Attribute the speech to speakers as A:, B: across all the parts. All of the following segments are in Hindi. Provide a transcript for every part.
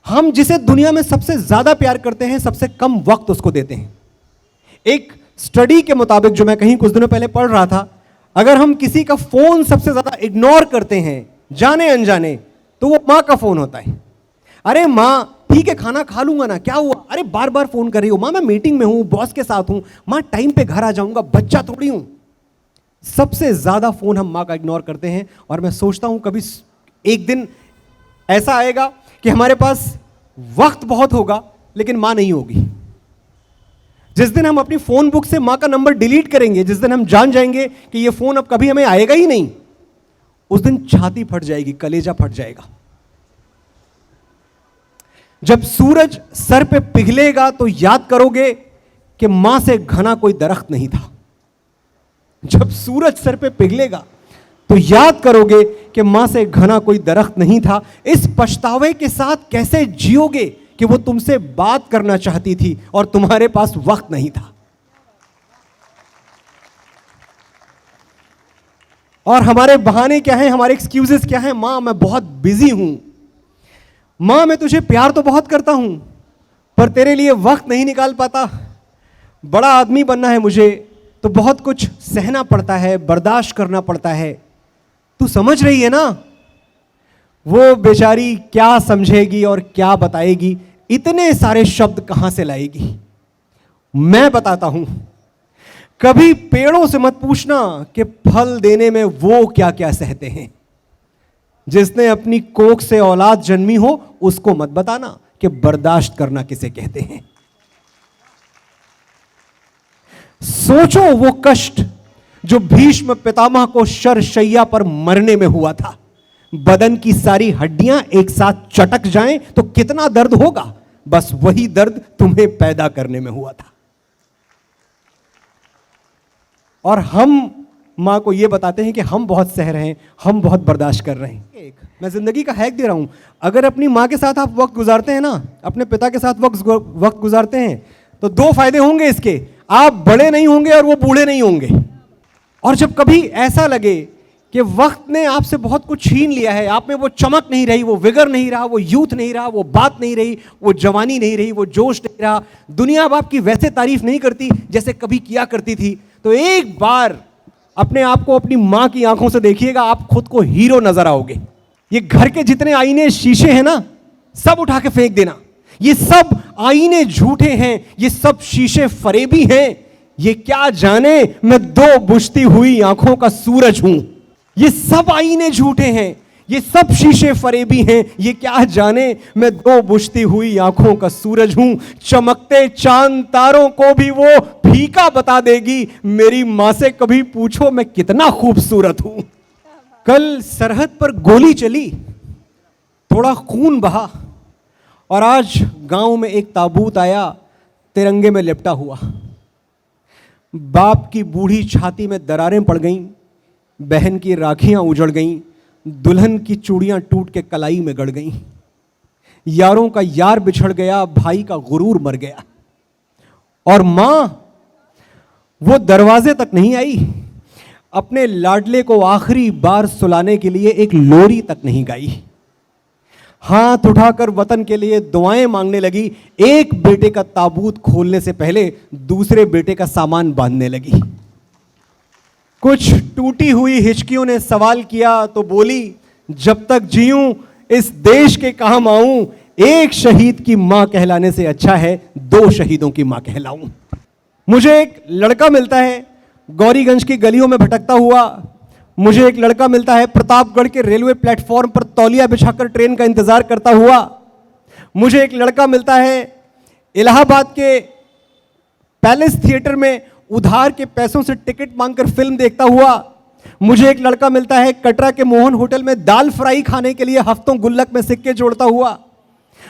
A: हम जिसे दुनिया में सबसे ज्यादा प्यार करते हैं, सबसे कम वक्त उसको देते हैं। एक स्टडी के मुताबिक जो मैं कहीं कुछ दिनों पहले पढ़ रहा था, अगर हम किसी का फोन सबसे ज्यादा इग्नोर करते हैं जाने अनजाने, तो वो मां का फोन होता है। अरे मां ठीक है खाना खा लूंगा ना, क्या हुआ, अरे बार बार फोन कर रही हो, मां मैं मीटिंग में हूं, बॉस के साथ हूं, मां टाइम पे घर आ जाऊंगा, बच्चा थोड़ी हूं। सबसे ज्यादा फोन हम मां का इग्नोर करते हैं। और मैं सोचता हूं कभी एक दिन ऐसा आएगा कि हमारे पास वक्त बहुत होगा लेकिन मां नहीं होगी। जिस दिन हम अपनी फोन बुक से मां का नंबर डिलीट करेंगे, जिस दिन हम जान जाएंगे कि ये फोन अब कभी हमें आएगा ही नहीं, उस दिन छाती फट जाएगी, कलेजा फट जाएगा। जब सूरज सर पे पिघलेगा तो याद करोगे कि मां से घना कोई दरख्त नहीं था। जब सूरज सर पे पिघलेगा तो याद करोगे कि मां से घना कोई दरख्त नहीं था। इस पछतावे के साथ कैसे जियोगे कि वो तुमसे बात करना चाहती थी और तुम्हारे पास वक्त नहीं था। और हमारे बहाने क्या हैं, हमारे एक्सक्यूजेस क्या हैं? मां मैं बहुत बिजी हूं, मां मैं तुझे प्यार तो बहुत करता हूं पर तेरे लिए वक्त नहीं निकाल पाता, बड़ा आदमी बनना है मुझे तो बहुत कुछ सहना पड़ता है, बर्दाश्त करना पड़ता है। तू समझ रही है ना? वो बेचारी क्या समझेगी और क्या बताएगी, इतने सारे शब्द कहां से लाएगी? मैं बताता हूं, कभी पेड़ों से मत पूछना कि फल देने में वो क्या क्या सहते हैं। जिसने अपनी कोख से औलाद जन्मी हो उसको मत बताना कि बर्दाश्त करना किसे कहते हैं। सोचो वो कष्ट जो भीष्म पितामह को शरशैया पर मरने में हुआ था। बदन की सारी हड्डियां एक साथ चटक जाएं तो कितना दर्द होगा, बस वही दर्द तुम्हें पैदा करने में हुआ था। और हम मां को यह बताते हैं कि हम बहुत सह रहे हैं, हम बहुत बर्दाश्त कर रहे हैं। मैं जिंदगी का हैक दे रहा हूं, अगर अपनी मां के साथ आप वक्त गुजारते हैं ना, अपने पिता के साथ वक्त गुजारते हैं तो दो फायदे होंगे इसके, आप बड़े नहीं होंगे और वो बूढ़े नहीं होंगे। और जब कभी ऐसा लगे कि वक्त ने आपसे बहुत कुछ छीन लिया है, आप में वो चमक नहीं रही, वो विगर नहीं रहा, वो यूथ नहीं रहा, वो बात नहीं रही, वो जवानी नहीं रही, वो जोश नहीं रहा, दुनिया अब आपकी वैसे तारीफ नहीं करती जैसे कभी किया करती थी, तो एक बार अपने आप को अपनी मां की आंखों से देखिएगा, आप खुद को हीरो नजर आओगे। ये घर के जितने आईने शीशे हैं ना, सब उठा के फेंक देना। ये सब आईने झूठे हैं, ये सब शीशे फरेबी हैं। ये क्या जाने मैं दो बुझती हुई आंखों का सूरज हूं। ये सब आईने झूठे हैं, ये सब शीशे फरेबी हैं। ये क्या जाने मैं दो बुझती हुई आंखों का सूरज हूं। चमकते चांद तारों को भी वो फीका बता देगी। मेरी मां से कभी पूछो मैं कितना खूबसूरत हूं। कल सरहद पर गोली चली, थोड़ा खून बहा, और आज गांव में एक ताबूत आया तिरंगे में लिपटा हुआ। बाप की बूढ़ी छाती में दरारें पड़ गईं, बहन की राखियां उजड़ गईं, दुल्हन की चूड़ियां टूट के कलाई में गड़ गईं। यारों का यार बिछड़ गया, भाई का गुरूर मर गया। और मां वो दरवाजे तक नहीं आई, अपने लाडले को आखिरी बार सुलाने के लिए एक लोरी तक नहीं गाई। हाथ उठाकर वतन के लिए दुआएं मांगने लगी। एक बेटे का ताबूत खोलने से पहले दूसरे बेटे का सामान बांधने लगी। कुछ टूटी हुई हिचकियों ने सवाल किया तो बोली, जब तक जीऊं इस देश के काम आऊं, एक शहीद की मां कहलाने से अच्छा है दो शहीदों की मां कहलाऊं। मुझे एक लड़का मिलता है गौरीगंज की गलियों में भटकता हुआ, मुझे एक लड़का मिलता है प्रतापगढ़ के रेलवे प्लेटफॉर्म पर तौलिया बिछाकर ट्रेन का इंतजार करता हुआ, मुझे एक लड़का मिलता है इलाहाबाद के पैलेस थिएटर में उधार के पैसों से टिकट मांगकर फिल्म देखता हुआ, मुझे एक लड़का मिलता है कटरा के मोहन होटल में दाल फ्राई खाने के लिए हफ्तों गुल्लक में सिक्के जोड़ता हुआ,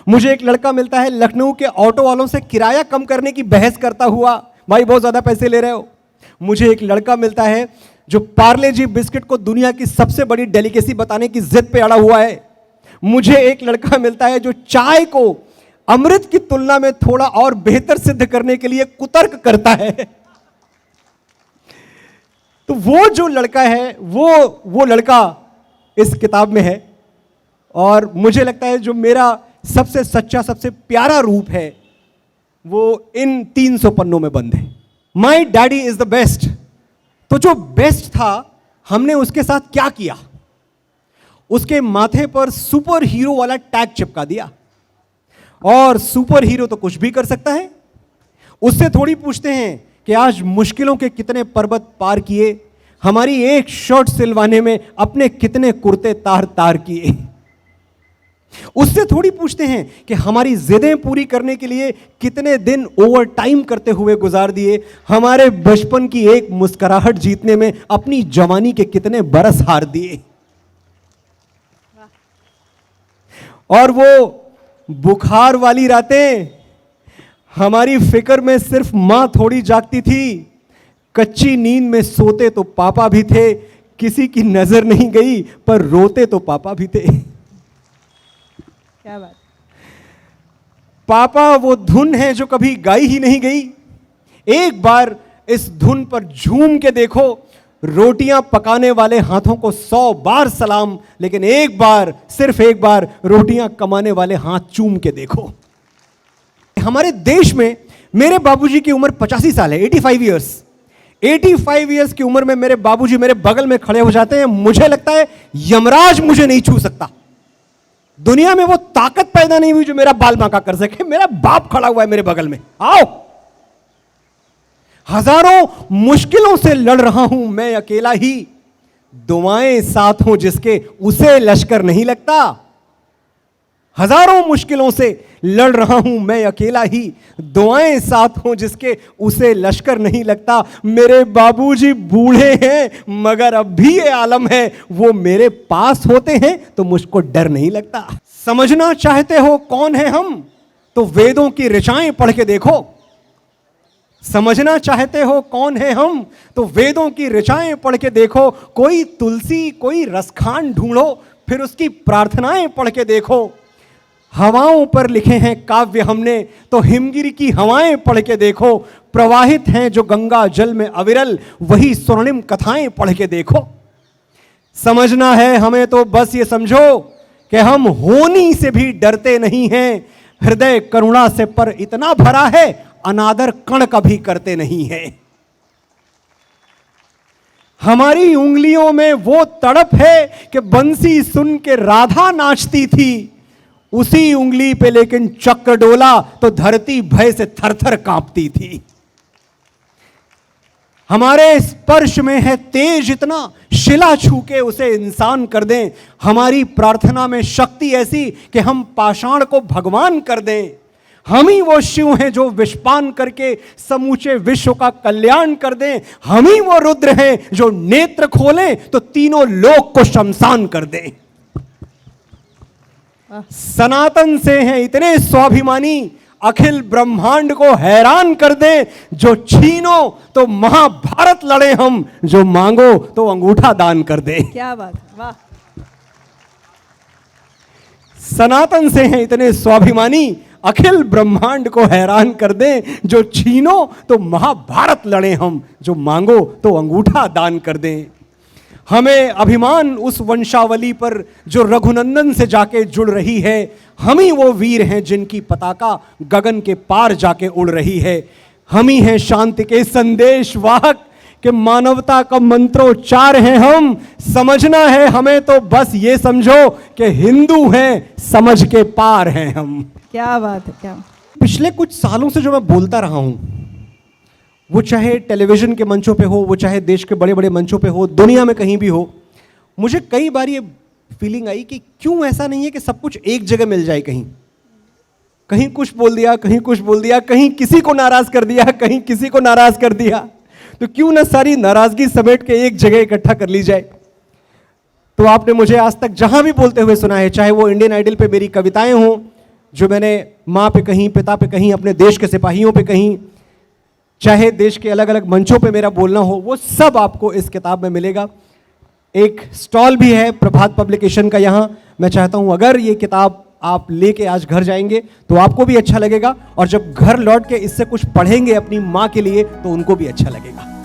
A: मुझे एक लड़का मिलता है लखनऊ के ऑटो वालों से किराया कम करने की बहस करता हुआ, भाई बहुत ज्यादा पैसे ले रहे हो। मुझे एक लड़का मिलता है जो पार्ले जी बिस्किट को दुनिया की सबसे बड़ी डेलिकेसी बताने की जिद पे अड़ा हुआ है। मुझे एक लड़का मिलता है जो चाय को अमृत की तुलना में थोड़ा और बेहतर सिद्ध करने के लिए कुतर्क करता है। तो वो जो लड़का है वो लड़का इस किताब में है। और मुझे लगता है जो मेरा सबसे सच्चा, सबसे प्यारा रूप है, वो इन 300 पन्नों में बंद है। My daddy is the best. तो जो बेस्ट था, हमने उसके साथ क्या किया? उसके माथे पर सुपर हीरो वाला टैग चिपका दिया। और सुपर हीरो तो कुछ भी कर सकता है। उससे थोड़ी पूछते हैं कि आज मुश्किलों के कितने पर्वत पार किए, हमारी एक शर्ट सिलवाने में अपने कितने कुर्ते तार तार किए। उससे थोड़ी पूछते हैं कि हमारी जिदें पूरी करने के लिए कितने दिन ओवर टाइम करते हुए गुजार दिए, हमारे बचपन की एक मुस्कुराहट जीतने में अपनी जवानी के कितने बरस हार दिए। और वो बुखार वाली रातें, हमारी फिक्र में सिर्फ मां थोड़ी जागती थी, कच्ची नींद में सोते तो पापा भी थे, किसी की नजर नहीं गई पर रोते तो पापा भी थे।
B: क्या बात।
A: पापा वो धुन है जो कभी गाई ही नहीं गई। एक बार इस धुन पर झूम के देखो, रोटियां पकाने वाले हाथों को 100 बार सलाम, लेकिन एक बार, सिर्फ एक बार रोटियां कमाने वाले हाथ चूम के देखो। हमारे देश में मेरे बाबूजी की उम्र 85 साल है, 85 ईयर्स। 85 ईयर्स की उम्र में मेरे बाबूजी मेरे बगल में खड़े हो जाते हैं, मुझे लगता है यमराज मुझे नहीं छू सकता। दुनिया में वो ताकत पैदा नहीं हुई जो मेरा बाल बांका कर सके। मेरा बाप खड़ा हुआ है मेरे बगल में, आओ। हजारों मुश्किलों से लड़ रहा हूं मैं अकेला ही, दुआएं साथ हों जिसके उसे लश्कर नहीं लगता। हजारों मुश्किलों से लड़ रहा हूं मैं अकेला ही, दुआएं साथ हों जिसके उसे लश्कर नहीं लगता। मेरे बाबूजी बूढ़े हैं मगर अब भी ये आलम है, वो मेरे पास होते हैं तो मुझको डर नहीं लगता। समझना चाहते हो कौन है हम, तो वेदों की ऋचाएं पढ़ के देखो। समझना चाहते हो कौन है हम, तो वेदों की ऋचाएं पढ़ के देखो। कोई तुलसी, कोई रसखान ढूंढो, फिर उसकी प्रार्थनाएं पढ़ के देखो। हवाओं पर लिखे हैं काव्य हमने, तो हिमगिरी की हवाएं पढ़ के देखो। प्रवाहित हैं जो गंगा जल में अविरल, वही स्वर्णिम कथाएं पढ़ के देखो। समझना है हमें तो बस ये समझो कि हम होनी से भी डरते नहीं हैं। हृदय करुणा से पर इतना भरा है, अनादर कण कभी करते नहीं है। हमारी उंगलियों में वो तड़प है कि बंसी सुन के राधा नाचती थी, उसी उंगली पे लेकिन चक्र डोला तो धरती भय से थरथर कांपती थी। हमारे स्पर्श में है तेज इतना, शिला छू के उसे इंसान कर दें। हमारी प्रार्थना में शक्ति ऐसी कि हम पाषाण को भगवान कर दें। हम ही वो शिव हैं जो विषपान करके समूचे विश्व का कल्याण कर दें। हम ही वो रुद्र हैं जो नेत्र खोलें तो तीनों लोक को शमशान कर दें। सनातन से हैं इतने स्वाभिमानी, अखिल ब्रह्मांड को हैरान कर दें। जो छीनो तो महाभारत लड़े हम, जो मांगो तो अंगूठा दान कर दे।
B: क्या बात, वाह।
A: सनातन से हैं इतने स्वाभिमानी, अखिल ब्रह्मांड को हैरान कर दें। जो छीनो तो महाभारत लड़े हम, जो मांगो तो अंगूठा दान कर दें। हमें अभिमान उस वंशावली पर जो रघुनंदन से जाके जुड़ रही है। हम ही वो वीर हैं जिनकी पताका गगन के पार जाके उड़ रही है। हम ही हैं शांति के संदेश वाहक, कि मानवता का मंत्रोच्चार हैं हम। समझना है हमें तो बस ये समझो कि हिंदू हैं, समझ के पार हैं हम।
B: क्या बात है, क्या।
A: पिछले कुछ सालों से जो मैं बोलता रहा हूं, वो चाहे टेलीविजन के मंचों पे हो, वो चाहे देश के बड़े बड़े मंचों पे हो, दुनिया में कहीं भी हो, मुझे कई बार ये फीलिंग आई कि क्यों ऐसा नहीं है कि सब कुछ एक जगह मिल जाए। कहीं कहीं कुछ बोल दिया, कहीं कुछ बोल दिया, कहीं किसी को नाराज कर दिया, कहीं किसी को नाराज कर दिया, तो क्यों ना सारी नाराजगी समेट के एक जगह इकट्ठा कर ली जाए। तो आपने मुझे आज तक जहां भी बोलते हुए सुना है, चाहे वो इंडियन आइडल पे मेरी कविताएं हों जो मैंने माँ पे कहीं, पिता पे कहीं, अपने देश के सिपाहियों पे कहीं, चाहे देश के अलग अलग मंचों पे मेरा बोलना हो, वो सब आपको इस किताब में मिलेगा। एक स्टॉल भी है प्रभात पब्लिकेशन का यहाँ। मैं चाहता हूँ अगर ये किताब आप लेके आज घर जाएंगे तो आपको भी अच्छा लगेगा, और जब घर लौट के इससे कुछ पढ़ेंगे अपनी माँ के लिए तो उनको भी अच्छा लगेगा।